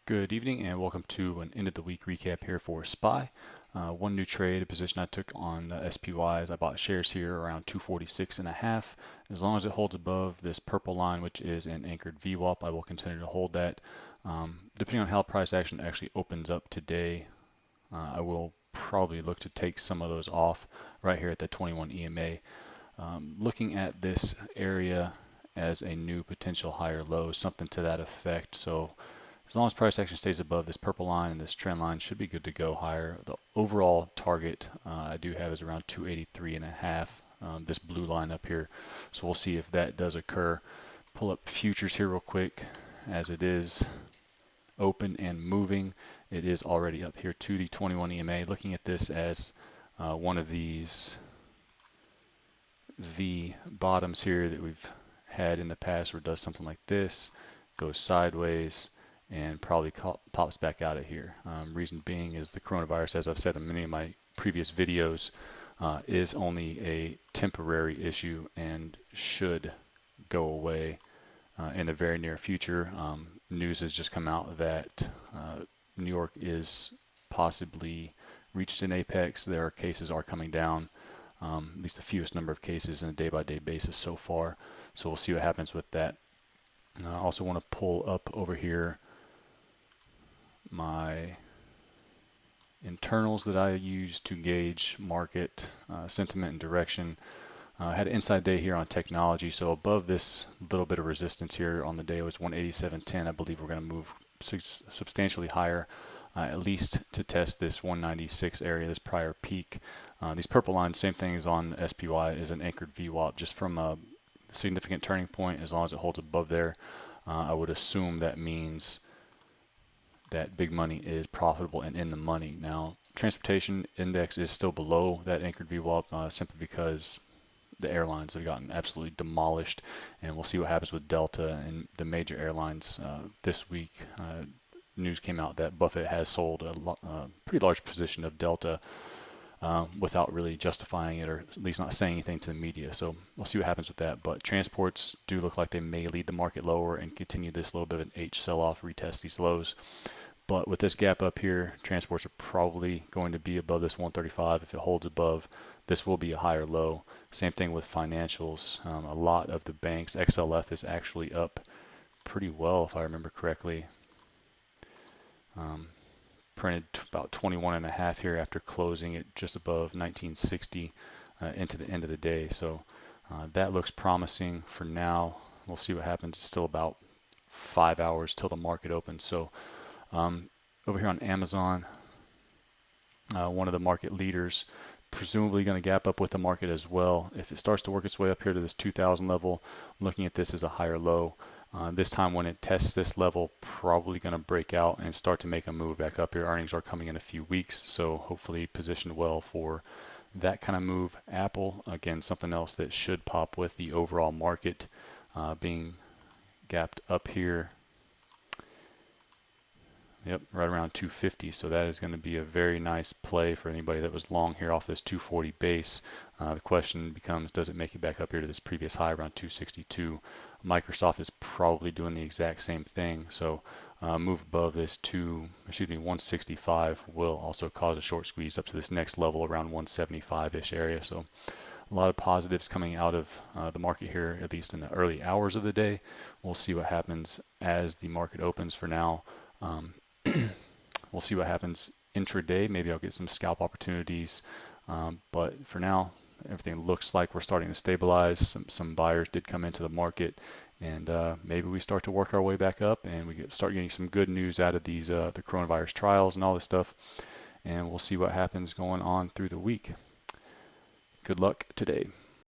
Good evening and welcome to an end of the week recap here for SPY. One new trade, a position I took on SPY is I bought shares here around 246 and a half. As long as it holds above this purple line, which is an anchored VWAP, I will continue to hold that. Depending on how price action actually opens up today, I will probably look to take some of those off right here at the 21 EMA. Looking at this area as a new potential higher low, something to that effect. So as long as price action stays above this purple line and this trend line, should be good to go higher. The overall target I do have is around 283 and a half, this blue line up here. So we'll see if that does occur. Pull up futures here real quick. As it is open and moving, it is already up here to the 21 EMA. Looking at this as one of these V bottoms here that we've had in the past, where it does something like this, goes sideways, and probably pops back out of here. Reason being is the coronavirus, as I've said in many of my previous videos, is only a temporary issue and should go away in the very near future. News has just come out that New York is possibly reached an apex. Their cases are coming down, at least the fewest number of cases on a day-by-day basis so far. So we'll see what happens with that. I also want to pull up over here my internals that I use to gauge market sentiment and direction. I had an inside day here on technology, so above this little bit of resistance here on the day was 187.10. I believe we're going to move substantially higher, at least to test this 196 area, this prior peak. These purple lines, same thing as on SPY, is an anchored VWAP. Just from a significant turning point, as long as it holds above there, I would assume that means that big money is profitable and in the money. Now, transportation index is still below that anchored VWAP simply because the airlines have gotten absolutely demolished, and we'll see what happens with Delta and the major airlines this week. News came out that Buffett has sold a pretty large position of Delta without really justifying it, or at least not saying anything to the media. So we'll see what happens with that. But transports do look like they may lead the market lower and continue this little bit of an H sell-off, retest these lows. But with this gap up here, transports are probably going to be above this 135. If it holds above, this will be a higher low. Same thing with financials. A lot of the banks, XLF is actually up pretty well, if I remember correctly. Printed about 21 and a half here after closing it just above 1960 into the end of the day. So that looks promising for now. We'll see what happens. It's still about 5 hours till the market opens. So over here on Amazon, one of the market leaders, presumably going to gap up with the market as well. If it starts to work its way up here to this 2000 level, I'm looking at this as a higher low. This time when it tests this level, probably going to break out and start to make a move back up here. Earnings are coming in a few weeks, so hopefully positioned well for that kind of move. Apple, again, something else that should pop with the overall market being gapped up here. Yep, right around 250. So that is going to be a very nice play for anybody that was long here off this 240 base. The question becomes, does it make it back up here to this previous high around 262? Microsoft is probably doing the exact same thing. So move above this 165 will also cause a short squeeze up to this next level around 175-ish area. So a lot of positives coming out of the market here, at least in the early hours of the day. We'll see what happens as the market opens. For now, we'll see what happens intraday. Maybe I'll get some scalp opportunities, but for now, everything looks like we're starting to stabilize. Some buyers did come into the market, and maybe we start to work our way back up, and we start getting some good news out of these the coronavirus trials and all this stuff, and we'll see what happens going on through the week. Good luck today.